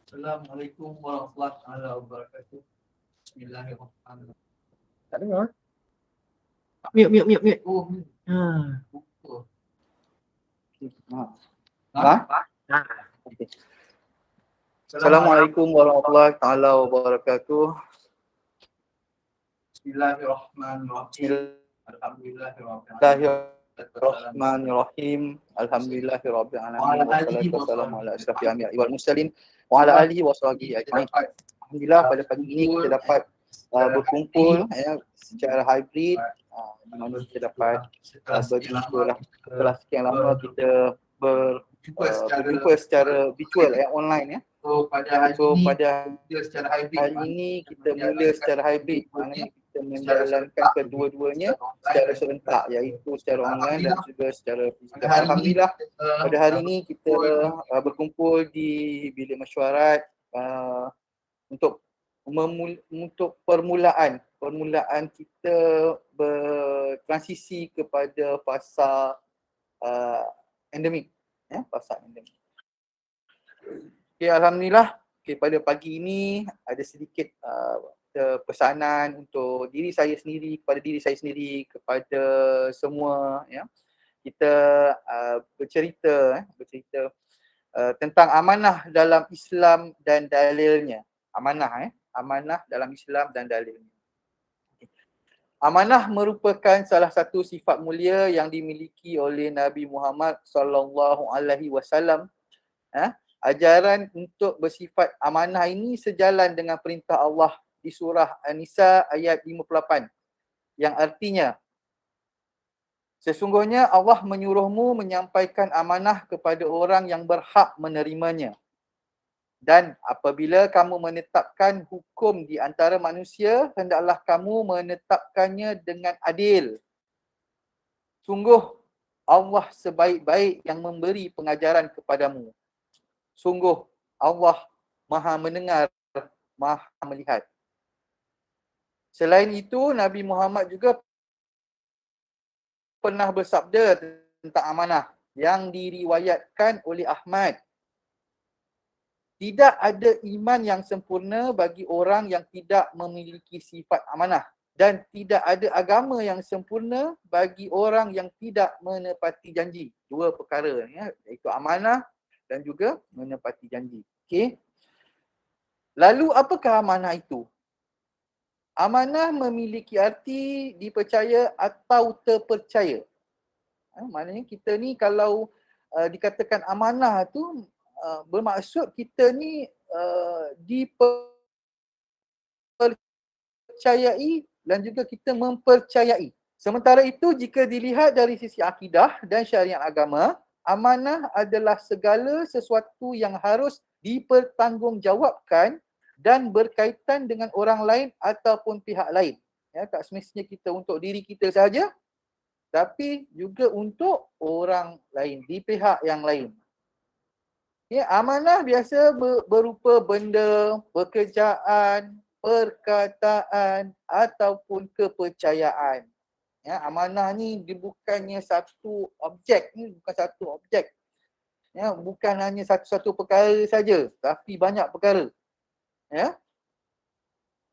Assalamualaikum warahmatullahi wabarakatuh. Bismillahirrahmanirrahim. Tak dengar? Mute, mute, mute, mute. Oh, Ha. lupa. Ha? Ha. Okay. Assalamualaikum warahmatullahi taala wabarakatuh. Bismillahirrahmanirrahim. Bismillahirrahmanirrahim. Alhamdulillahirabbil alamin wassalatu wassalamu ala asyrafil anbiya'i wal mursalin wa ala alihi washabihi ajmain. Alhamdulillah pada pagi ini kita dapat berkumpul secara hybrid, di mana kita dapat berjumpa lah. Setelah sekian lama kita berjumpa secara virtual online So pada hari ini kita mula secara hybrid. Maknanya kita menjalankan kedua-duanya secara serentak, iaitu secara online dan juga secara fizikal. Alhamdulillah pada hari ini kita berkumpul di bilik mesyuarat untuk permulaan kita bertransisi kepada fasa endemik, fasa endemik. Okay, alhamdulillah pada pagi ini ada sedikit pesanan untuk diri saya sendiri, kepada semua kita bercerita tentang amanah dalam Islam dan dalilnya. Amanah dalam Islam dan dalilnya. Amanah merupakan salah satu sifat mulia yang dimiliki oleh Nabi Muhammad sallallahu alaihi wasallam. Ajaran untuk bersifat amanah ini sejalan dengan perintah Allah di surah An-Nisa ayat 58 yang artinya, sesungguhnya Allah menyuruhmu menyampaikan amanah kepada orang yang berhak menerimanya. Dan apabila kamu menetapkan hukum di antara manusia, hendaklah kamu menetapkannya dengan adil. Sungguh Allah sebaik-baik yang memberi pengajaran kepadamu. Sungguh Allah Maha mendengar, Maha melihat. Selain itu, Nabi Muhammad juga pernah bersabda tentang amanah yang diriwayatkan oleh Ahmad. Tidak ada iman yang sempurna bagi orang yang tidak memiliki sifat amanah, dan tidak ada agama yang sempurna bagi orang yang tidak menepati janji. Dua perkara iaitu amanah dan juga menepati janji. Okey. Lalu apakah amanah itu? Amanah memiliki arti dipercaya atau terpercaya. Maknanya kita ni kalau dikatakan amanah tu bermaksud kita ni dipercayai dan juga kita mempercayai. Sementara itu, jika dilihat dari sisi akidah dan syariat agama, amanah adalah segala sesuatu yang harus dipertanggungjawabkan dan berkaitan dengan orang lain ataupun pihak lain. Tak semestinya kita untuk diri kita sahaja, tapi juga untuk orang lain, di pihak yang lain. Amanah biasa berupa benda, pekerjaan, perkataan ataupun kepercayaan. Amanah ni bukannya satu objek, bukan hanya satu-satu perkara saja, tapi banyak perkara.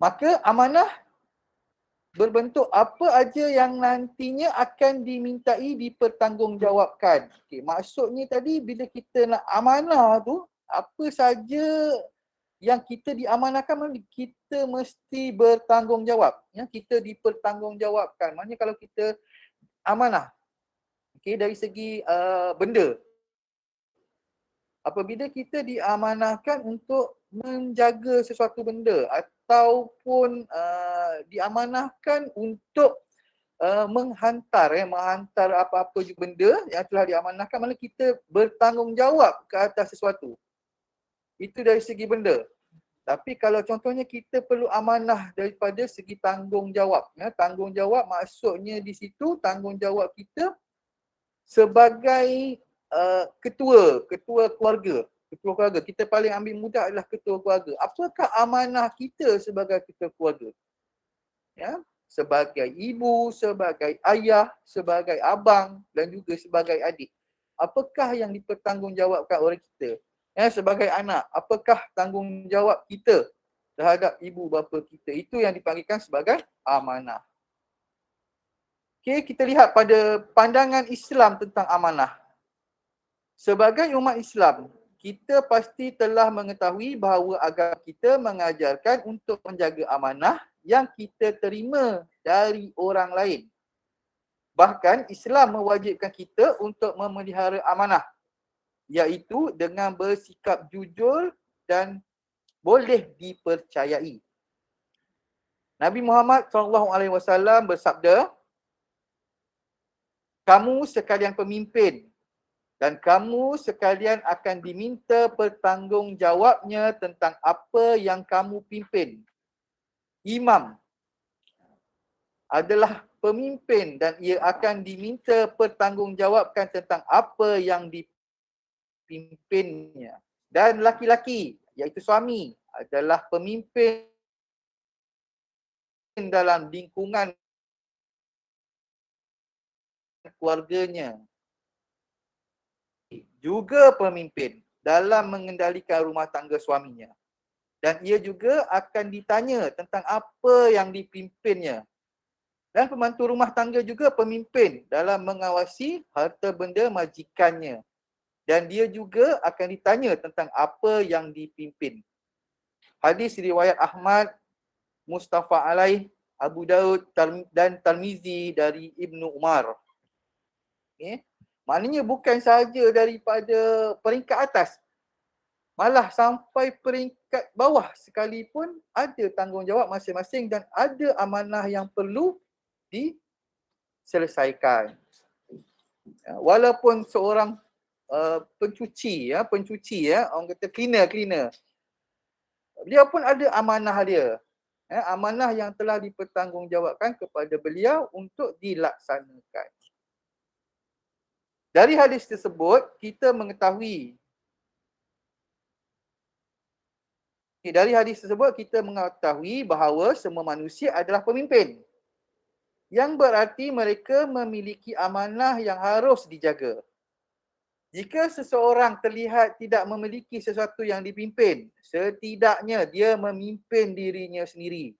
Maka amanah berbentuk apa aja yang nantinya akan dimintai dipertanggungjawabkan. Maksudnya tadi bila kita nak amanah tu, apa saja yang kita diamanahkan, kita mesti bertanggungjawab. Kita dipertanggungjawabkan. Maksudnya kalau kita amanah, dari segi benda, apabila kita diamanahkan untuk menjaga sesuatu benda ataupun diamanahkan untuk menghantar apa-apa benda yang telah diamanahkan, mana kita bertanggungjawab ke atas sesuatu. Itu dari segi benda. Tapi kalau contohnya kita perlu amanah daripada segi tanggungjawab. Tanggungjawab maksudnya di situ tanggungjawab kita sebagai ketua keluarga. Kita paling ambil mudah adalah ketua keluarga. Apakah amanah kita sebagai ketua keluarga? Sebagai ibu, sebagai ayah, sebagai abang dan juga sebagai adik. Apakah yang dipertanggungjawabkan oleh kita? sebagai anak, apakah tanggungjawab kita terhadap ibu bapa kita? Itu yang dipanggilkan sebagai amanah. Okey, kita lihat pada pandangan Islam tentang amanah. Sebagai umat Islam, kita pasti telah mengetahui bahawa agama kita mengajarkan untuk menjaga amanah yang kita terima dari orang lain. Bahkan Islam mewajibkan kita untuk memelihara amanah, iaitu dengan bersikap jujur dan boleh dipercayai. Nabi Muhammad SAW bersabda, kamu sekalian pemimpin dan kamu sekalian akan diminta pertanggungjawabnya tentang apa yang kamu pimpin. Imam adalah pemimpin dan ia akan diminta pertanggungjawabkan tentang apa yang dipimpinnya. Dan laki-laki, iaitu suami, adalah pemimpin dalam lingkungan keluarganya. Juga pemimpin dalam mengendalikan rumah tangga suaminya. Dan ia juga akan ditanya tentang apa yang dipimpinnya. Dan pembantu rumah tangga juga pemimpin dalam mengawasi harta benda majikannya. Dan dia juga akan ditanya tentang apa yang dipimpin. Hadis riwayat Ahmad, Mustafa Alaih, Abu Daud dan Tirmizi dari Ibnu Umar. Okay. Maknanya bukan sahaja daripada peringkat atas, malah sampai peringkat bawah sekalipun ada tanggungjawab masing-masing dan ada amanah yang perlu diselesaikan. Walaupun seorang pencuci, orang kata cleaner, beliau pun ada amanah dia. Amanah yang telah dipertanggungjawabkan kepada beliau untuk dilaksanakan. Dari hadis tersebut, kita mengetahui bahawa semua manusia adalah pemimpin. Yang berarti mereka memiliki amanah yang harus dijaga. Jika seseorang terlihat tidak memiliki sesuatu yang dipimpin, setidaknya dia memimpin dirinya sendiri.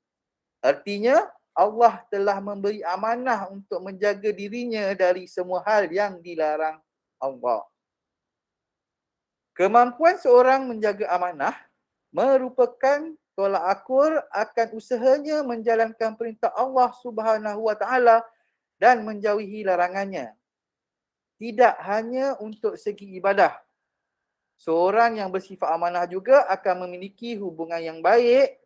Artinya, Allah telah memberi amanah untuk menjaga dirinya dari semua hal yang dilarang Allah. Kemampuan seorang menjaga amanah merupakan tolak ukur akan usahanya menjalankan perintah Allah Subhanahu Wa Taala dan menjauhi larangannya. Tidak hanya untuk segi ibadah. Seorang yang bersifat amanah juga akan memiliki hubungan yang baik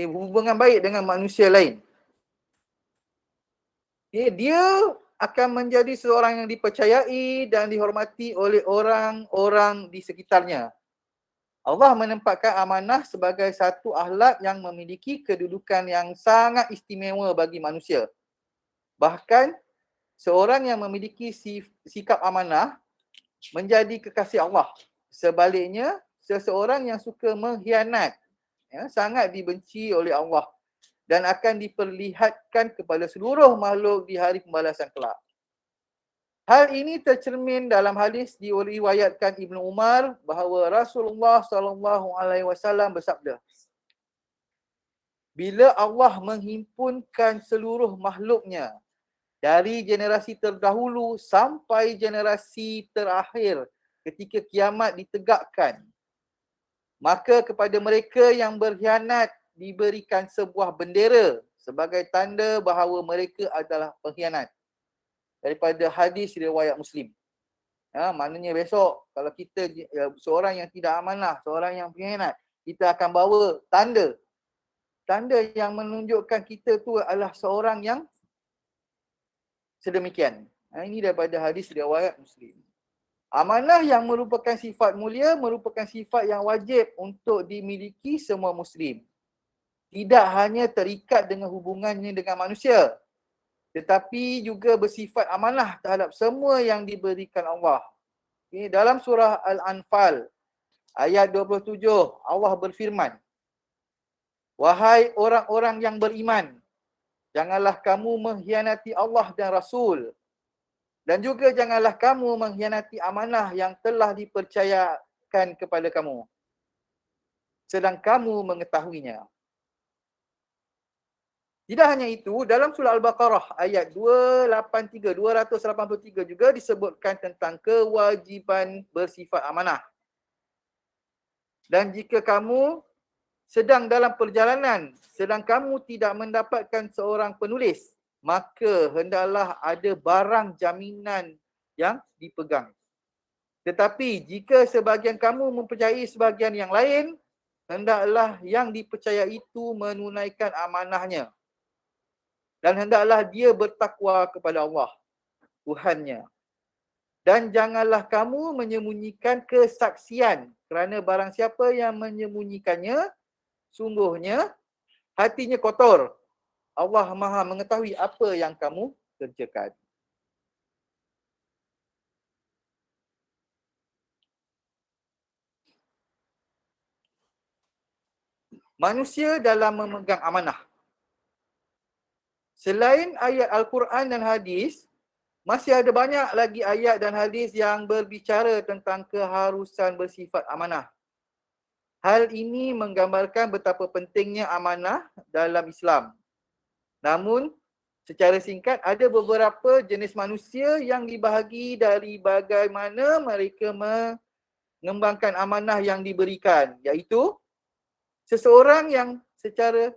hubungan baik dengan manusia lain. Dia akan menjadi seorang yang dipercayai dan dihormati oleh orang-orang di sekitarnya. Allah menempatkan amanah sebagai satu akhlak yang memiliki kedudukan yang sangat istimewa bagi manusia. Bahkan, seorang yang memiliki sikap amanah menjadi kekasih Allah. Sebaliknya, seseorang yang suka mengkhianat sangat dibenci oleh Allah dan akan diperlihatkan kepada seluruh makhluk di hari pembalasan kelak. Hal ini tercermin dalam hadis diriwayatkan Ibnu Umar bahawa Rasulullah SAW bersabda, bila Allah menghimpunkan seluruh makhluknya dari generasi terdahulu sampai generasi terakhir ketika kiamat ditegakkan, maka kepada mereka yang berkhianat diberikan sebuah bendera sebagai tanda bahawa mereka adalah pengkhianat. Daripada hadis riwayat Muslim. Maknanya besok kalau kita seorang yang tidak amanah, seorang yang pengkhianat, kita akan bawa tanda. Tanda yang menunjukkan kita tu adalah seorang yang sedemikian. Ini daripada hadis riwayat Muslim. Amanah yang merupakan sifat mulia merupakan sifat yang wajib untuk dimiliki semua Muslim. Tidak hanya terikat dengan hubungannya dengan manusia, tetapi juga bersifat amanah terhadap semua yang diberikan Allah. Okay, dalam surah Al-Anfal ayat 27 Allah berfirman, "Wahai orang-orang yang beriman, janganlah kamu mengkhianati Allah dan Rasul, dan juga janganlah kamu mengkhianati amanah yang telah dipercayakan kepada kamu, sedang kamu mengetahuinya." Tidak hanya itu, dalam surah Al-Baqarah ayat 283 juga disebutkan tentang kewajiban bersifat amanah. Dan jika kamu sedang dalam perjalanan, sedang kamu tidak mendapatkan seorang penulis, maka hendaklah ada barang jaminan yang dipegang. Tetapi jika sebahagian kamu mempercayai sebahagian yang lain, hendaklah yang dipercayai itu menunaikan amanahnya. Dan hendaklah dia bertakwa kepada Allah, Tuhannya. Dan janganlah kamu menyembunyikan kesaksian, kerana barang siapa yang menyembunyikannya, sungguhnya hatinya kotor. Allah Maha mengetahui apa yang kamu kerjakan. Manusia dalam memegang amanah. Selain ayat Al-Quran dan hadis, masih ada banyak lagi ayat dan hadis yang berbicara tentang keharusan bersifat amanah. Hal ini menggambarkan betapa pentingnya amanah dalam Islam. Namun, secara singkat, ada beberapa jenis manusia yang dibahagi dari bagaimana mereka mengembangkan amanah yang diberikan, iaitu seseorang yang secara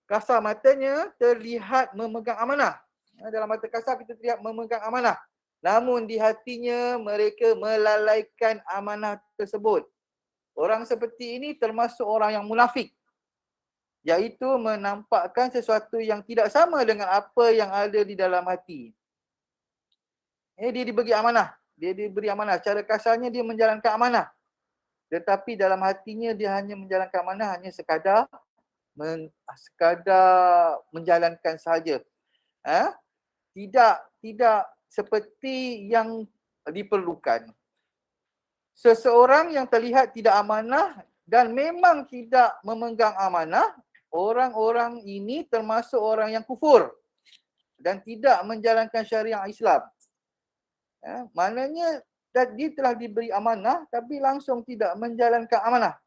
kasar matanya terlihat memegang amanah. Dalam mata kasar kita terlihat memegang amanah. Namun di hatinya mereka melalaikan amanah tersebut. Orang seperti ini termasuk orang yang munafik, iaitu menampakkan sesuatu yang tidak sama dengan apa yang ada di dalam hati. Dia diberi amanah. Dia diberi amanah. Secara kasarnya dia menjalankan amanah. Tetapi dalam hatinya dia hanya menjalankan amanah hanya sekadar menjalankan sahaja. Tidak seperti yang diperlukan. Seseorang yang terlihat tidak amanah dan memang tidak memegang amanah, orang-orang ini termasuk orang yang kufur dan tidak menjalankan syariat Islam. Maknanya dia telah diberi amanah tapi langsung tidak menjalankan amanah.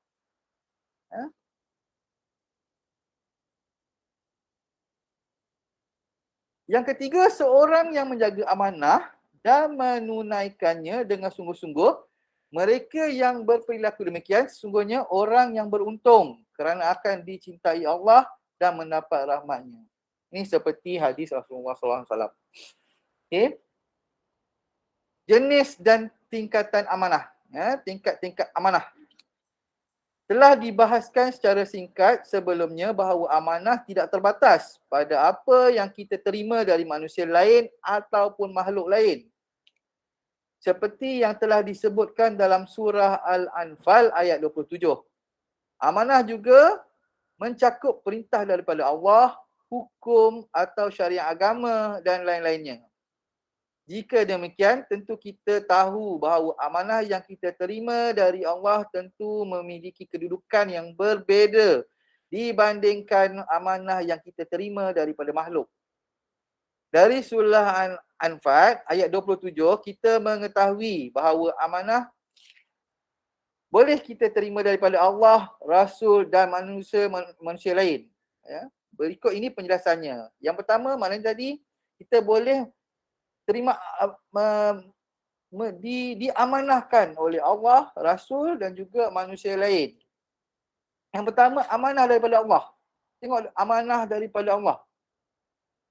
Yang ketiga, seorang yang menjaga amanah dan menunaikannya dengan sungguh-sungguh, mereka yang berperilaku demikian sesungguhnya orang yang beruntung kerana akan dicintai Allah dan mendapat rahmat-Nya. Ini seperti hadis Rasulullah SAW. Okay. Jenis dan tingkatan amanah. Tingkat-tingkat amanah. Telah dibahaskan secara singkat sebelumnya bahawa amanah tidak terbatas pada apa yang kita terima dari manusia lain ataupun makhluk lain. Seperti yang telah disebutkan dalam surah Al-Anfal ayat 27. Amanah juga mencakup perintah daripada Allah, hukum atau syariat agama dan lain-lainnya. Jika demikian, tentu kita tahu bahawa amanah yang kita terima dari Allah tentu memiliki kedudukan yang berbeza dibandingkan amanah yang kita terima daripada makhluk. Dari surah Al-Anfal ayat 27, kita mengetahui bahawa amanah boleh kita terima daripada Allah, Rasul dan manusia lain. Berikut ini penjelasannya. Yang pertama, maknanya tadi kita boleh terima diamanahkan oleh Allah, Rasul dan juga manusia lain. Yang pertama, amanah daripada Allah. Tengok amanah daripada Allah.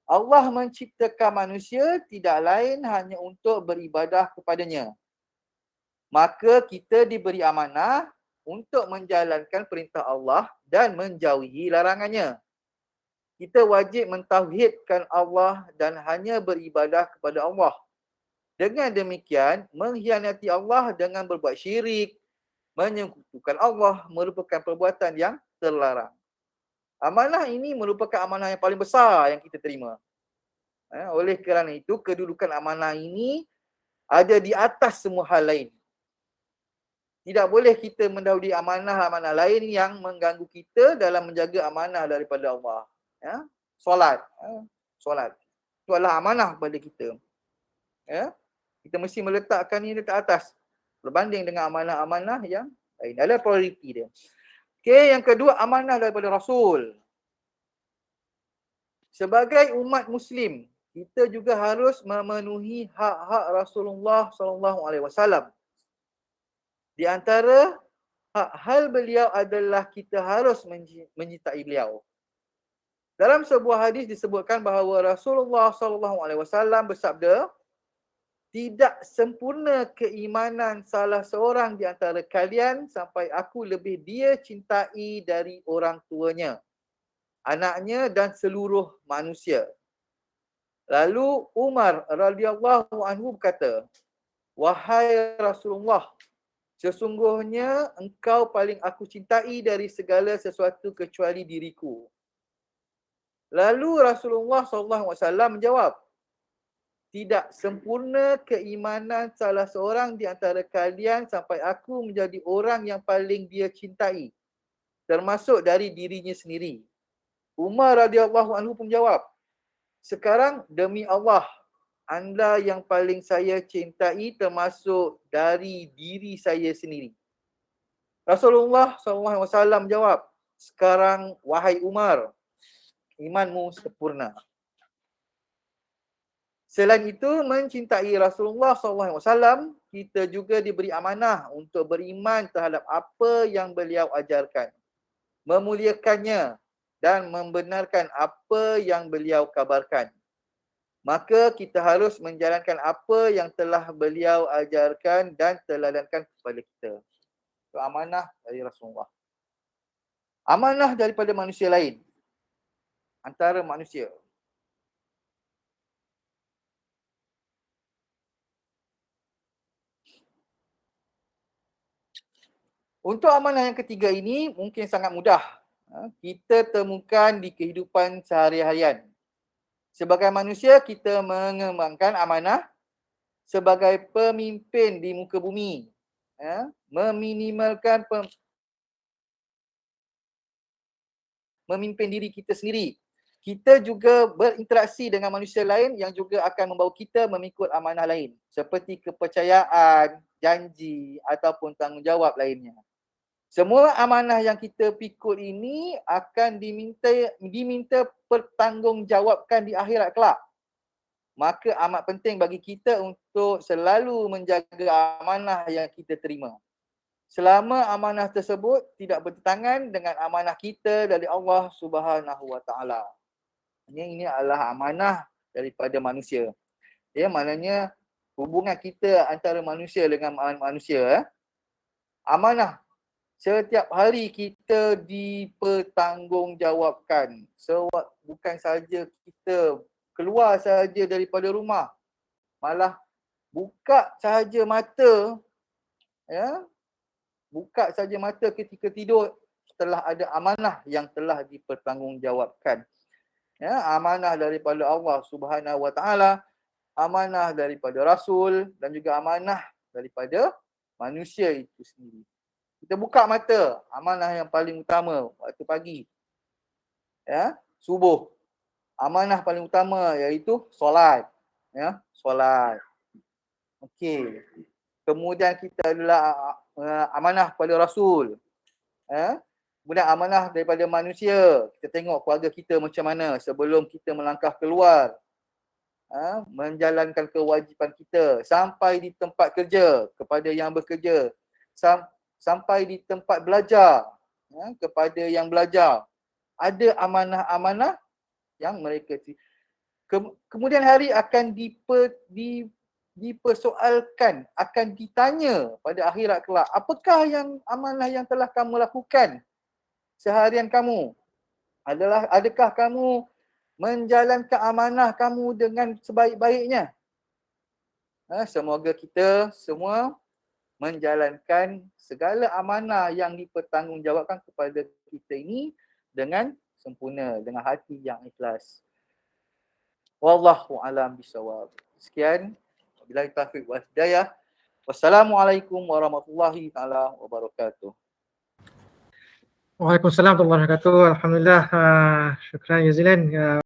Allah menciptakan manusia tidak lain hanya untuk beribadah kepadanya. Maka kita diberi amanah untuk menjalankan perintah Allah dan menjauhi larangannya. Kita wajib mentauhidkan Allah dan hanya beribadah kepada Allah. Dengan demikian, mengkhianati Allah dengan berbuat syirik, menyekutukan Allah merupakan perbuatan yang terlarang. Amanah ini merupakan amanah yang paling besar yang kita terima. Oleh kerana itu, kedudukan amanah ini ada di atas semua hal lain. Tidak boleh kita mendahului amanah-amanah lain yang mengganggu kita dalam menjaga amanah daripada Allah. Ya? Solat. Solat. Itu adalah amanah pada kita. Ya? Kita mesti meletakkan ini dekat atas. Berbanding dengan amanah-amanah yang lain. Ada prioriti dia. Okey, yang kedua, amanah daripada Rasul. Sebagai umat Muslim, kita juga harus memenuhi hak-hak Rasulullah SAW. Di antara hal beliau adalah kita harus mencintai beliau. Dalam sebuah hadis disebutkan bahawa Rasulullah SAW bersabda, tidak sempurna keimanan salah seorang di antara kalian sampai aku lebih dia cintai dari orang tuanya, anaknya dan seluruh manusia. Lalu Umar radhiyallahu anhu berkata, wahai Rasulullah, sesungguhnya engkau paling aku cintai dari segala sesuatu kecuali diriku. Lalu Rasulullah SAW menjawab, tidak sempurna keimanan salah seorang di antara kalian sampai aku menjadi orang yang paling dia cintai, termasuk dari dirinya sendiri. Umar radhiyallahu anhu pun menjawab, sekarang demi Allah, anda yang paling saya cintai termasuk dari diri saya sendiri. Rasulullah SAW menjawab, sekarang wahai Umar, imanmu sempurna. Selain itu, mencintai Rasulullah SAW, kita juga diberi amanah untuk beriman terhadap apa yang beliau ajarkan, memuliakannya dan membenarkan apa yang beliau kabarkan. Maka kita harus menjalankan apa yang telah beliau ajarkan dan teladankan kepada kita. Itu amanah dari Rasulullah. Amanah daripada manusia lain. Antara manusia. Untuk amanah yang ketiga ini mungkin sangat mudah. Kita temukan di kehidupan sehari-harian. Sebagai manusia, kita mengembangkan amanah sebagai pemimpin di muka bumi. Meminimalkan memimpin diri kita sendiri. Kita juga berinteraksi dengan manusia lain yang juga akan membawa kita mengikut amanah lain. Seperti kepercayaan, janji ataupun tanggungjawab lainnya. Semua amanah yang kita pikul ini akan diminta pertanggungjawabkan di akhirat kelak. Maka amat penting bagi kita untuk selalu menjaga amanah yang kita terima. Selama amanah tersebut tidak bertentangan dengan amanah kita dari Allah Subhanahu Wa Taala. Ini adalah amanah daripada manusia. Ya, maknanya hubungan kita antara manusia dengan manusia. Amanah. Setiap hari kita dipertanggungjawabkan. Bukan saja kita keluar saja daripada rumah. Malah buka saja mata, ya, buka saja mata ketika tidur, telah ada amanah yang telah dipertanggungjawabkan. Ya, amanah daripada Allah Subhanahu Wa Taala, amanah daripada Rasul dan juga amanah daripada manusia itu sendiri. Kita buka mata, amanah yang paling utama waktu pagi. Ya, subuh. Amanah paling utama iaitu solat. Ya, solat. Okey. Kemudian kita adalah amanah pada Rasul. Kemudian amanah daripada manusia. Kita tengok keluarga kita macam mana sebelum kita melangkah keluar. Menjalankan kewajipan kita sampai di tempat kerja kepada yang bekerja. Sampai di tempat belajar, kepada yang belajar. Ada amanah-amanah yang mereka kemudian hari akan dipersoalkan, akan ditanya pada akhirat kelak, apakah yang amanah yang telah kamu lakukan seharian kamu? Adakah kamu menjalankan amanah kamu dengan sebaik-baiknya? Semoga kita semua menjalankan segala amanah yang dipertanggungjawabkan kepada kita ini dengan sempurna, dengan hati yang ikhlas. Wallahu a'lam bishawab. Sekian. Wabillahi taufiq wal hidayah. Wassalamualaikum warahmatullahi taala wabarakatuh. Waalaikumsalam warahmatullahi wabarakatuh. Alhamdulillah, syukran jazilan.